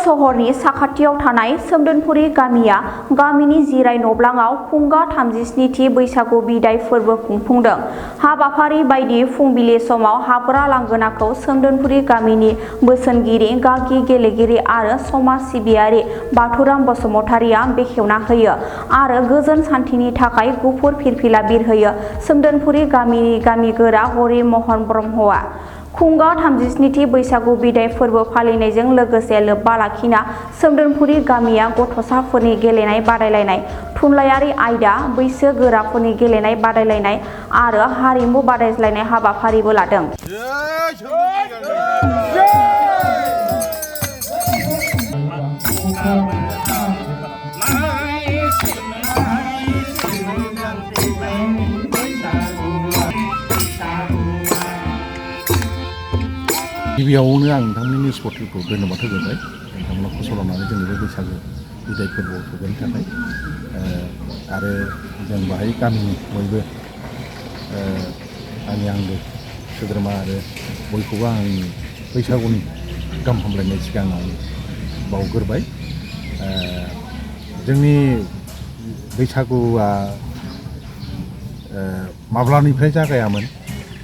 सहरनि साखाथियाव थानाय सोमदोनपुरि गामिया गामिनि जिराय नब्लाङाव खुंगा 37थि बैसागु बिदाय फोरबो खुंफुंदों। हाबाफारि बायदि फुंबिलि समाव हाबग्रा लांगोनाखौ सोमदोनपुरि गामिनि बोसोनगिरि गागि गेलेगिरि आरो समाज सिबियारि बाथुराम बसुमतारिया बेखेवना होयो आरो गोजोन सान्थिनि थाखाय गुफुर फिरफिला बिरहोयो। सोमदोनपुरि गामिनि गामिगोरा हरि महन ब्रह्मआ खुंगा 37थि बैसागु बिदाय फोरबो फालिनायजों लोगोसे लोब्बा लाखिना सोमदोनपुरि गामिया गथ'साफोरनि गेलेनाय बादायलायनाय, थुनलाइयारि आयदा, बैसो गोराफोरनि गेलेनाय बादायलायनाय आरो हारिमु बादायलायनाय हाबाफारिबो लादों। गिबियावनो आं नोंथांमोननि स्पर्टफोरखौ धन्यबाद होग्रोबाय नोंथांमोना फसलनानै जोंनि बे बैसागु बिदाय फोरबोआव फैनायनि थाखाय आरो जों बाहाय गामिनि बयबो आंनि आंगो सोद्रोमा आरो बयखौबो आंनि बैसागुनि गाहाम हामलायनाय सिगां आं बावग्रोबाय। जोंनि बैसागुआ माब्लानिफ्राय जागायामोन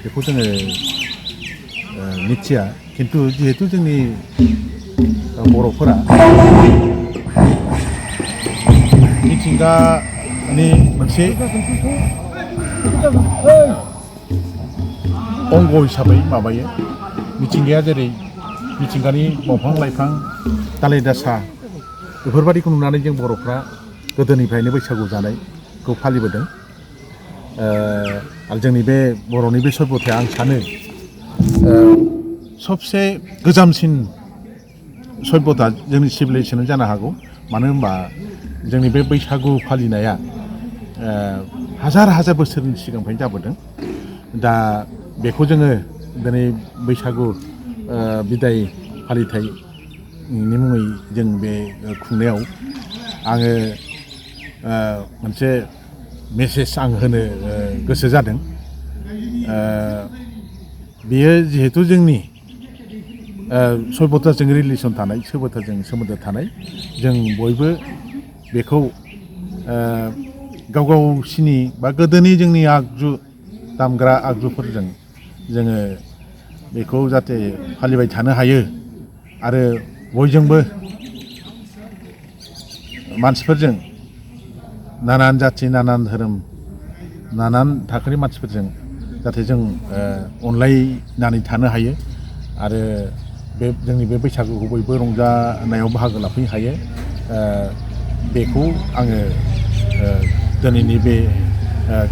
बेखौ जोङो मिथिया, किन्तु जिहेतु जोंनि बर'फोरा मिथिंगानि मोनसे अंग हिसाबै माबायो। मिथिंगाया जेरै मिथिंगानि दंफां लाइफां दालाय दासा बेफोरबादिखौ नुनानै जों बर'फ्रा गोदोनिफ्रायनो बैसागु जानायखौ फालिबोदों। आरो जोंनि बे बर'नि बे सभ्यताया आं सानो सबसे गोजामसिन सभ्यता जोंनि सिभिलाइजेसनानो जानो हागौ। मानो होनबा जोंनि बे बैसागु फालिनाया हाजार हाजार बोसोरनि सिगांनिफ्रायनो जाबोदों। दा बेखौ जोङो दिनै बैसागु बिदाय फालिथायनि मुङै जों बे खुंनायाव आङो मोनसे मेसेज आं होनो गोसो जादों। बेयो जिहेतु जोंनि सभ्यताजों रिलेसन थानाय, सभ्यताजों सोमोन्दो थानाय, जों बयबो बेखौ गाव गावसिनि बा गोदोनि जोंनि आगजु दामग्रा आगजुफोरजों जोङो बेखौ जाहाथे फालिबाय थानो हायो आरो बयजोंबो मानसिफोरजों नानान जाथि नानान धोरोम नानान थाखोनि मानसिफोरजों जाहाथे जों अनलायनानै थानो हायो आरो बे जोंनि बे बैसागुखौ बयबो रंजानायाव बाहागो लाफैनो हायो। बेखौ आङो दिनैनि बे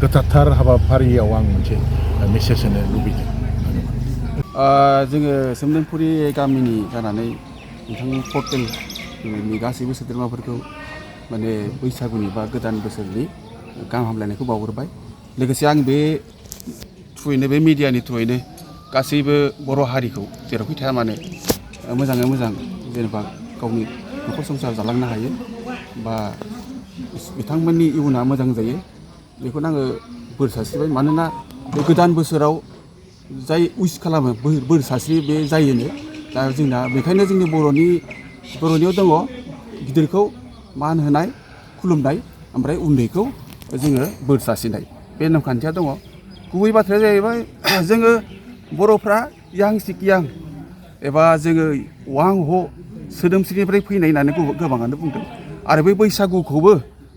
गोथारथार हाबाफारियाव आं मोनसे मेसेज होनो लुबैदों। जोङो सोमदोनपुरि गामिनि जानानै नोंथांनि पर्टेलनि गासैबो सोद्रोमाफोरखौ माने बैसागुनि बा गोदान बोसोरनि गाहाम हामलायनायखौ बावहरबाय। लोगोसे आं बे थ्रुयैनो बे मिडियानि थ्रुयैनो गासैबो बर' हारिखौ जेरावखि थाया मानो मोजाङै मोजां जेनेबा गावनि न'खर संसार जालांनो हायो बा बिथांमोननि इयुना मोजां जायो बेखौनो आङो बोर सारस्रिबाय। मानोना बे गोदान बोसोराव जाय उइस खालामो बोर सारस्रियो बे जायोनो। दा जोंना बेखायनो जोंनि बर'नियाव दङ गिदिरखौ मान होनाय खुलुमनाय ओमफ्राय उन्दैखौ जोङो बोर सारस्रिनाय बे नेमखान्थिया दङ। गुबै बाथ्राया जाहैबाय जोङो बर'फ्रा यां सिक यां एबा जोङो वां ह सोदोमस्रिनिफ्राय फैनाय होननानै गोबाङानो बुंदों आरो बै बैसागुखौबो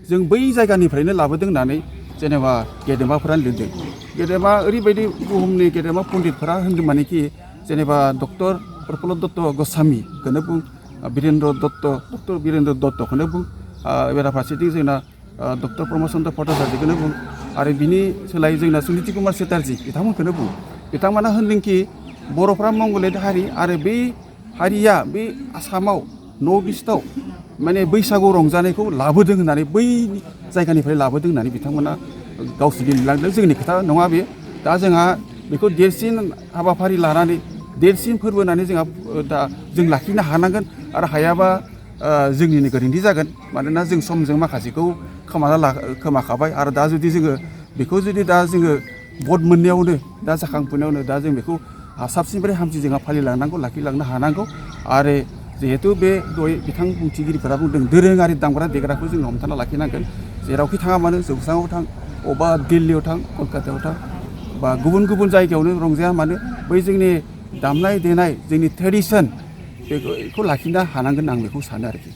जों बै जायगानिफ्रायनो लाबोदों होननानै जेनेबा गेदेमाफोरा लिरदों। गेदेमा ओरैबायदि बुहुमनि गेदेमा पण्डितफोरा होनदों मानेखि जेनेबा डक्टर प्रफुल्ल दत्त गस्वामीखौनो बुं, डक्टर बिरेन्द्र दत्तखौनो बुं, बेराफारसेथिं जोंना डक्टर प्रमद चन्द्र भट्टाचार्यखौनो बुं आरो बिनि सोलाय जोंना सुनिति कुमार चेटार्जी बिथांमोनखौनो बुं। बिथांमोना होनदोंखि बर'फ्रा मंगलियाद हारि आरो बे हारिया बे आसामाव नर्थ इस्टआव माने बैसागु रंजानायखौ लाबोदों होननानै बै जायगानिफ्राय लाबोदों होननानै बिथांमोना गावसोरनि लिरलांदों। जोंनि खोथा नङा बे। दा जोंहा बेखौ देरसिन हाबाफारि लानानै देरसिन फोरबो होननानै जोंहा दा जों लाखिनो हानांगोन आरो हायाबा जोंनिनो गोरोन्थि जागोन। मानोना जों समजों माखासेखौ खोमाखाबाय आरो दा जुदि जोङो बेखौ जुदि दा जोङो भट मोननायावनो दा जाखांफुनायावनो दा जों बेखौ साबसिननिफ्राय हामसिन जोंहा फालिलांनांगौ लाखिलांनो हानांगौ आरो जिहेतु बे दहाय बिथां बुंथिगिरिफोरा बुंदों दोरोङारि दामग्रा देग्राखौ जों हमथाना लाखिनांगोन जेरावखि थाङा मानो जौस्राङाव थां अबा दिल्लीयाव थां कलकातायाव थां बा गुबुन गुबुन जायगायावनो रंजाया मानो बै जोंनि दामनाय देनाय जोंनि ट्रेडिसन बेखौ लाखिनो हानांगोन आं बेखौ सानो आरोखि